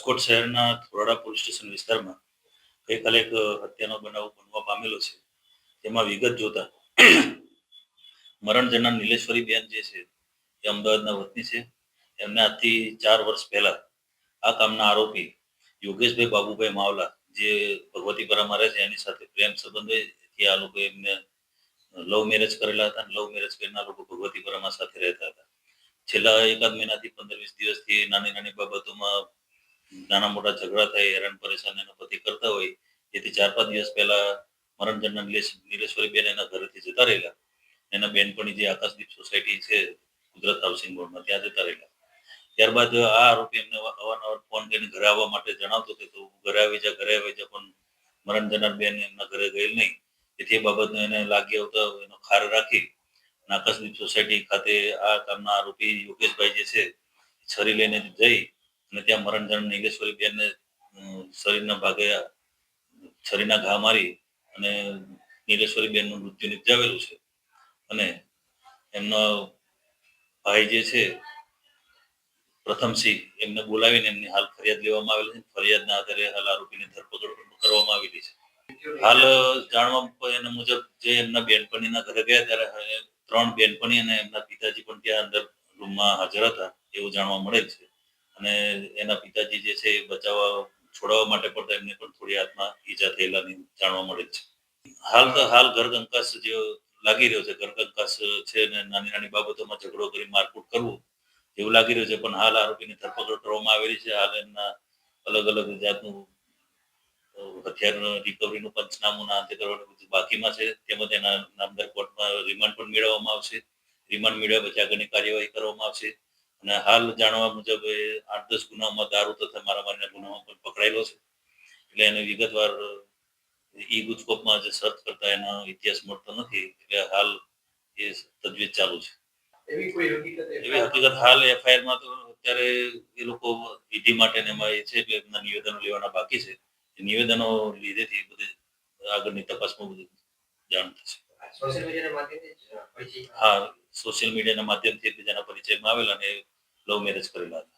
રાજકોટ શહેરના થોરાડા police station વિસ્તારમાં ગઈકાલે એક હત્યાનો બનાવ બનવા પામેલો છે. તેમાં વિગત જોતા મરણ જનાર નીલેશ્વરી બેન જે છે એ અમદાવાદના વતની છે. એમને આજથી 4 વર્ષ પહેલા આ કામના આરોપી યોગેશભાઈ બાબુભાઈ માવલા જે ભગવતીપરામાં રહે છે એની સાથે પ્રેમ સંબંધ હોય એથી આ લોકો એમને લવ મેરેજ કરેલા હતા. લવ મેરેજ કરીને આ લોકો ભગવતીપરામાં સાથે રહેતા હતા. છેલ્લા એકાદ મહિનાથી 15-20 દિવસથી નાની નાની બાબતોમાં નાના મોટા ઝઘડા થાય, હેરાન પરેશાન એના પતિ કરતા હોય. જેથી 4-5 દિવસ પહેલા મરણ જનાર નીલેશ્વરી બેન એના ઘરેથી જતા રહેલા. એના બેનપણી જે આકાશદીપ સોસાયટી છે કુદરત હાઉસિંગ બોર્ડમાં ત્યાં જતા રહેલા. ત્યારબાદ આ આરોપી એમને અવારનવાર ફોન કરીને ઘરે આવવા માટે જણાવતો કે તું ઘરે આવી જા પણ મરણ જનાર બેન એમના ઘરે ગયેલ નહીં. તેથી એ બાબતનો એને લાગી આવતા એનો ખાર રાખી આકાશદીપ સોસાયટી ખાતે આ કામના આરોપી યોગેશભાઈ જે છે છરી લઈને જઈ અને ત્યાં મરણ જનાર નીલેશ્વરી બેનને શરીરના ભાગે છરીના ઘા મારી અને નીલેશ્વરી બેનનું મૃત્યુ નિપજાવેલું છે. અને એમનો ભાઈ જે છે પ્રથમસિંહ એમને બોલાવીને એમની હાલ ફરિયાદ લેવામાં આવેલી છે. ફરિયાદના આધારે હાલ આરોપીની ધરપકડ કરવામાં આવેલી છે. હાલ જાણવા એના મુજબ જે એમના બેનપણીના ઘરે ગયા ત્યારે 3 બેનપણી અને એમના પિતાજી પણ ત્યાં અંદર રૂમમાં હાજર હતા એવું જાણવા મળે છે. અને એના પિતાજી જે છે એ છોડાવવા માટે પડતા એમને પણ થોડી હાથમાં ઈજા થયેલાની જાણવા મળે છે. હાલ ઘર કંકાસ જે લાગી રહ્યો છે, ઘર કંકાસ છે ને નાની નાની બાબતોમાં ઝઘડો કરી મારકૂટ કરવું એવું લાગી રહ્યું છે. પણ હાલ આરોપીની ધરપકડ કરવામાં આવેલી છે. હાલ એમના અલગ અલગ જાતનું હથિયાર રિકવરીનું પંચનામું અંતે કરવાનું બધું બાકીમાં છે. તેમજ એના નામદાર કોર્ટમાં રિમાન્ડ પણ મેળવવામાં આવશે. રિમાન્ડ મેળવ્યા પછી આગળની કાર્યવાહી કરવામાં આવશે. અને હાલ જાણવા મુજબ 8-10 ગુનામાં દારૂ તથા મારામારીના ગુનામાં પણ પકડાયેલો છે. એટલે એને વિગતવાર ઈ ગુજકોપમાં જે સર્ચ કરતા એનો ઇતિહાસ મળતો નથી. એટલે હાલ એ તજવીજ ચાલુ છે. એવી હકીકત હાલ એફઆઈઆરમાં તો અત્યારે એ લોકો વિધિ માટે એમાં એ છે કે એમના નિવેદનો લેવાના બાકી છે. નિવેદનો લીધેથી બધી આગળની તપાસમાં બધું જાણ થશે. હા, સોશિયલ મીડિયાના માધ્યમથી એકબીજાના પરિચયમાં આવેલા અને લવ મેરેજ કરેલા હતા.